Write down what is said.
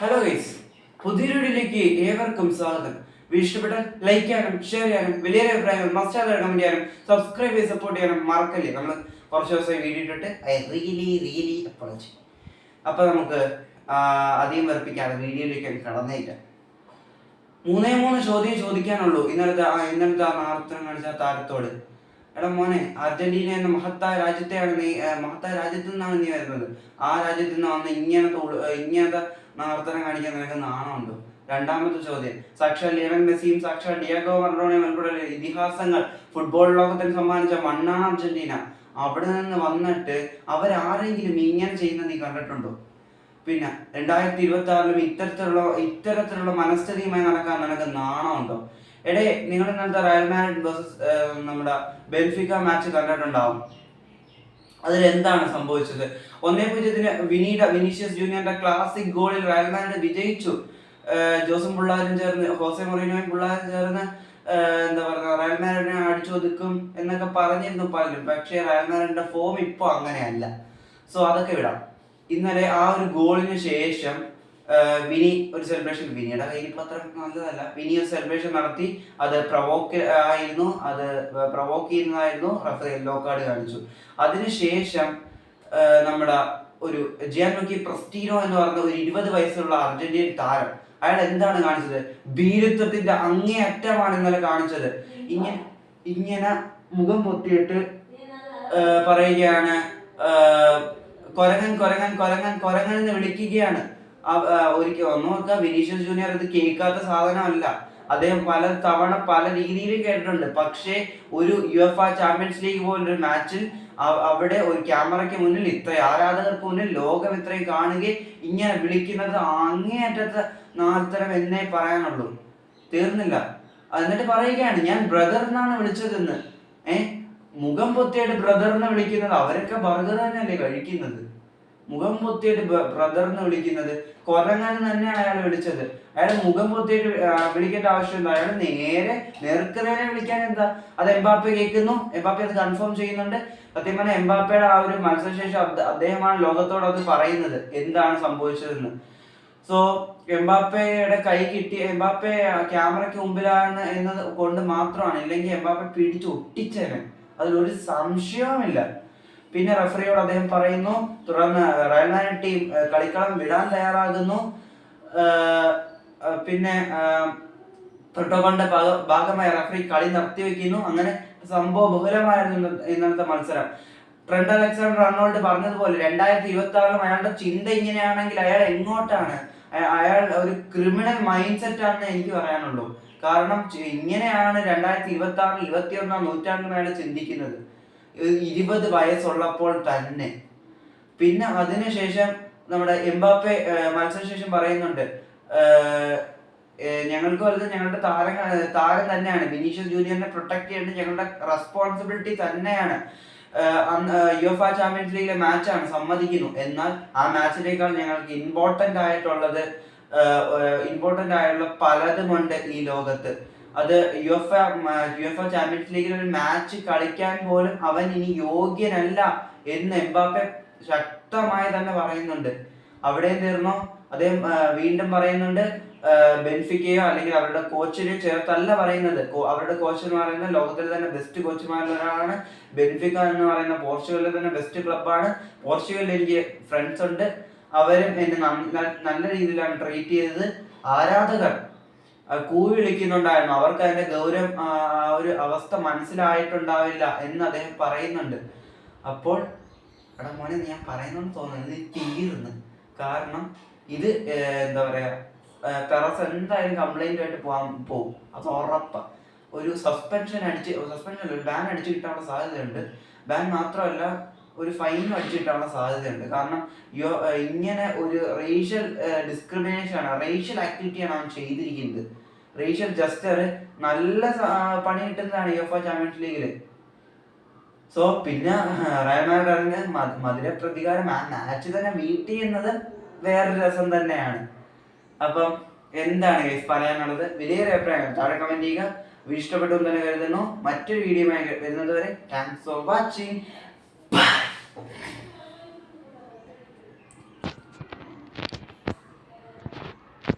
Hello guys, പുതിയൊരു വീഡിയോയിലേക്ക് ഏവർക്കും സ്വാഗതം. ഇഷ്ടപ്പെട്ടാൽ ലൈക്ക് ചെയ്യാനും ഷെയർ ചെയ്യാനും വലിയ അഭിപ്രായങ്ങൾ മസ്റ്റാതെ കമന്റ് ചെയ്യാനും സബ്സ്ക്രൈബ് ചെയ്ത് സപ്പോർട്ട് ചെയ്യാനും മറക്കല്ലേ. നമ്മൾ കുറച്ച് ദിവസമായി വീഡിയോ ഇട്ടിട്ട് റിയലി അപ്പോളജി. അപ്പൊ നമുക്ക് അധികം വെറുപ്പിക്കാതെ വീഡിയോയിലേക്ക് കടന്നേക്കാം. മൂന്ന് ചോദ്യം ചോദിക്കാനുള്ളൂ ഇന്നലത്തെ ആ നാർത്തം കാണിച്ച താരത്തോട്. എടാ മോനെ, അർജന്റീന എന്ന മഹത്തായ രാജ്യത്തു നിന്നാണ് നീ വരുന്നത്. ആ രാജ്യത്ത് നിന്ന് വന്ന് ഇങ്ങനത്തെ നാർത്തനം കാണിക്കാൻ നിനക്ക് നാണമുണ്ടോ? രണ്ടാമത്തെ ചോദ്യം, സാക്ഷാൽ ലിയണൽ മെസ്സിയും സാക്ഷാൽ ഡിയാഗോ മറഡോണയും ഉൾപ്പെടെ ഇതിഹാസങ്ങൾ ഫുട്ബോൾ ലോകത്തിന് സമ്മാനിച്ച മണ്ണാണ് അർജന്റീന. അവിടെ നിന്ന് വന്നിട്ട് അവരാരെങ്കിലും ഇങ്ങനെ ചെയ്യുന്നത് നീ കണ്ടിട്ടുണ്ടോ? പിന്നെ 2026 ഇത്തരത്തിലുള്ള മനസ്ഥിതിയുമായി നടക്കാൻ നിനക്ക് നാണമുണ്ടോ? നിങ്ങൾ ഇന്നത്തെ റയൽ മാഡ്രിഡ് വേഴ്സസ് നമ്മുടെ ബെൻഫിക്ക മാച്ച് കണ്ടിട്ടുണ്ടാവും. അതിലെന്താണ് സംഭവിച്ചത്? 1-0 വിനീഷ്യസ് ജൂനിയറിന്റെ ക്ലാസിക് ഗോളിൽ റയൽ മാഡ്രിഡ് വിജയിച്ചു. ജോസും പിള്ളാരും ചേർന്ന്, ഹോസെ മൊറീനോയും പിള്ളാരും ചേർന്ന് റയൽ മാഡ്രിഡിനെ അടിച്ചൊതുക്കും എന്നൊക്കെ പറഞ്ഞിരുന്നു പലരും. പക്ഷേ റയൽ മാഡ്രിഡിന്റെ ഫോം ഇപ്പൊ അങ്ങനെയല്ല. സോ അതൊക്കെ വിടാം. ഇന്നലെ ആ ഒരു ഗോളിന് ശേഷം വിനി ഒരു സെലിബ്രേഷൻ, വിനിയുടെ കയ്യിൽ ഇപ്പൊ അത്ര നല്ലതല്ല, വിനി ഒരു സെലിബ്രേഷൻ നടത്തി. അത് പ്രൊവോക്ക് ചെയ്യുന്നതായിരുന്നു. റഫറി യെല്ലോ കാർഡ് കാണിച്ചു. അതിനുശേഷം നമ്മുടെ ഒരു ജിയാൻലുക്കി പ്രസ്റ്റീനോ എന്ന് പറഞ്ഞ ഒരു 20 വയസ്സുള്ള അർജന്റീൻ താരം, അയാൾ എന്താണ് കാണിച്ചത്? ഭീരുത്വത്തിന്റെ അങ്ങേയറ്റമാണ് ഇന്നലെ കാണിച്ചത്. ഇങ്ങനെ മുഖം പൊത്തിയിട്ട് പറയുകയാണ്, കൊരങ്ങൻ കൊരങ്ങൻ കൊരങ്ങൻ കൊരങ്ങൻ എന്ന് വിളിക്കുകയാണ്. ഒരിക്കൽ നോക്കുക, വിനീഷ്യസ് ജൂനിയർ ഇത് കേൾക്കാത്ത സാധനമല്ല. അദ്ദേഹം പല തവണ പല രീതിയിൽ കേട്ടിട്ടുണ്ട്. പക്ഷേ ഒരു യുഎഫ ചാമ്പ്യൻസ് ലീഗ് പോലൊരു മാച്ചിൽ അവിടെ ഒരു ക്യാമറയ്ക്ക് മുന്നിൽ ഇത്ര ആരാധകർക്ക് മുന്നിൽ ലോകം ഇത്രയും കാണുകയും ഇങ്ങനെ വിളിക്കുന്നത് അങ്ങേയറ്റത്തെ നാർത്തരം എന്നേ പറയാനുള്ളൂ. തീർന്നില്ല. എന്നിട്ട് പറയുകയാണ്, ഞാൻ ബ്രദർ എന്നാണ് വിളിച്ചതെന്ന്. മുഖം പൊത്തിയിട്ട് ബ്രദറിനെ വിളിക്കുന്നത്, അവരൊക്കെ ബർഗർ തന്നെയല്ലേ കഴിക്കുന്നത്. മുഖം പൊത്തിയിട്ട് ബ്രദറിനെ വിളിക്കുന്നത്, കൊരങ്ങൻ തന്നെയാണ് അയാൾ വിളിച്ചത്. അയാൾ മുഖം പൊത്തിയിട്ട് വിളിക്കേണ്ട ആവശ്യമില്ല. അയാൾ നേർക്കുനേരെ വിളിക്കാൻ എന്താ? അത് എംബാപ്പെ കേൾക്കുന്നു, എംബാപ്പെ അത് കൺഫേം ചെയ്യുന്നുണ്ട്. സത്യം പറഞ്ഞാൽ എംബാപ്പയുടെ ആ ഒരു മത്സരശേഷം അദ്ദേഹമാണ് ലോകത്തോട് അത് പറയുന്നത് എന്താണ് സംഭവിച്ചതെന്ന്. സോ എംബാപ്പയുടെ കൈ കിട്ടി, എംബാപ്പെ ക്യാമറയ്ക്ക് മുമ്പിലാണ് എന്നത് കൊണ്ട് മാത്രമാണ്, ഇല്ലെങ്കിൽ എംബാപ്പെ പിടിച്ച് ഒട്ടിച്ചേനെ, അതിലൊരു സംശയവുമില്ല. പിന്നെ റഫറിയോട് അദ്ദേഹം പറയുന്നു, തുടർന്ന് റയൽ മാഡ്രിഡ് ടീം കളിക്കളം വിടാൻ തയ്യാറാകുന്നു. പിന്നെ പ്രോട്ടോകോളിന്റെ ഭാഗമായി റഫറി കളി നിർത്തിവെക്കുന്നു. അങ്ങനെ സംഭവ ബഹുലമായിരുന്നു ഇന്നത്തെ മത്സരം. ട്രെന്റ് അലക്സാണ്ടർ അർണോൾഡ് പറഞ്ഞതുപോലെ 2026 അയാളുടെ ചിന്ത ഇങ്ങനെയാണെങ്കിൽ അയാൾ എങ്ങോട്ടാണ്? അയാൾ ഒരു ക്രിമിനൽ മൈൻഡ് സെറ്റ് ആണെന്ന് എനിക്ക് പറയാനുള്ളൂ. കാരണം ഇങ്ങനെയാണ് 2026 21 നൂറ്റാണ്ടിൽ അയാൾ ചിന്തിക്കുന്നത്, 20 വയസ്സുള്ളപ്പോൾ തന്നെ. പിന്നെ അതിനുശേഷം നമ്മുടെ എംബാപ്പെ മത്സരശേഷം പറയുന്നുണ്ട്, ഞങ്ങൾക്ക് വലുത് ഞങ്ങളുടെ താരം തന്നെയാണ്, വിനീഷ്യസ് ജൂനിയറിനെ പ്രൊട്ടക്ട് ചെയ്യേണ്ടത് ഞങ്ങളുടെ റെസ്പോൺസിബിലിറ്റി തന്നെയാണ്. യുഎഫ ചാമ്പ്യൻസ് ലീഗിലെ മാച്ചാണ്, സമ്മതിക്കുന്നു. എന്നാൽ ആ മാച്ചിനേക്കാൾ ഞങ്ങൾക്ക് ഇമ്പോർട്ടന്റ് ആയിട്ടുള്ള പലതുമുണ്ട് ഈ ലോകത്ത്. അത് യുഎഫ ചാമ്പ്യൻസ് ലീഗിൽ ഒരു മാച്ച് കളിക്കാൻ പോലും അവൻ ഇനി യോഗ്യനല്ല എന്ന് എംബാപ്പെ ശക്തമായി തന്നെ പറയുന്നുണ്ട്. അവിടെയും തീർന്നോ? അദ്ദേഹം വീണ്ടും പറയുന്നുണ്ട്, ബെൻഫിക്കയോ അല്ലെങ്കിൽ അവരുടെ കോച്ചിനെയോ ചേർത്തല്ല പറയുന്നത്. അവരുടെ കോച്ച് എന്ന് പറയുന്നത് ലോകത്തിലെ തന്നെ ബെസ്റ്റ് കോച്ചുമാരിൽ ഒരാളാണ്. ബെൻഫിക്ക എന്ന് പറയുന്ന പോർച്ചുഗലിലെ തന്നെ ബെസ്റ്റ് ക്ലബ്ബാണ്. പോർച്ചുഗലിൽ എനിക്ക് ഫ്രണ്ട്സ് ഉണ്ട്, അവരും എന്നെ നല്ല രീതിയിലാണ് ട്രീറ്റ് ചെയ്തത്. ആരാധകർ കൂവി വിളിക്കുന്നുണ്ടായിരുന്നു, അവർക്ക് അതിന്റെ ഗൗരവം ഒരു അവസ്ഥ മനസ്സിലായിട്ടുണ്ടാവില്ല എന്ന് അദ്ദേഹം പറയുന്നുണ്ട്. അപ്പോൾ എടാ മോനെ, ഞാൻ പറയുന്നെന്ന് തോന്നുന്നത് ഇത് തീർന്ന്. കാരണം ഇത് എന്താ പറയാ, പെറസ് എന്തായാലും കംപ്ലൈന്റ് ആയിട്ട് പോകും, അത് ഉറപ്പാ. ഒരു സസ്പെൻഷൻ ഒരു ബാൻ അടിച്ചു കിട്ടാനുള്ള സാധ്യതയുണ്ട്. ബാൻ മാത്രമല്ല, ഒരു ഫൈനും അടിച്ചു കിട്ടാനുള്ള സാധ്യതയുണ്ട്. കാരണം ഇങ്ങനെ ഒരു റേഷ്യൽ ഡിസ്ക്രിമിനേഷൻ ആണ്, റേഷ്യൽ ആക്ടിവിറ്റിയാണ് അവൻ ചെയ്തിരിക്കുന്നത്. റേഷ്യൽ ജസ്റ്റർ നല്ല പണി കിട്ടുന്നതാണ് യുഎഫ ചാമ്പ്യൻസ് ലീഗില്. സോ പിന്നെ റയൽ മാഡ്രിഡ് മധുര പ്രതികാരം ആ മാച്ച് തന്നെ ബീറ്റ് ചെയ്യുന്നത് വേറൊരു രസം തന്നെയാണ്. അപ്പം എന്താണ് ഗൈസ് പറയാനുള്ളത്? വലിയ അഭിപ്രായം താഴെ കമന്റ് ചെയ്യുക. ഇഷ്ടപ്പെട്ടു എന്ന് തന്നെ കരുതുന്നു. മറ്റൊരു വീഡിയോ വരുന്നത് വരെ താങ്ക്സ് ഫോർ വാച്ചിങ്.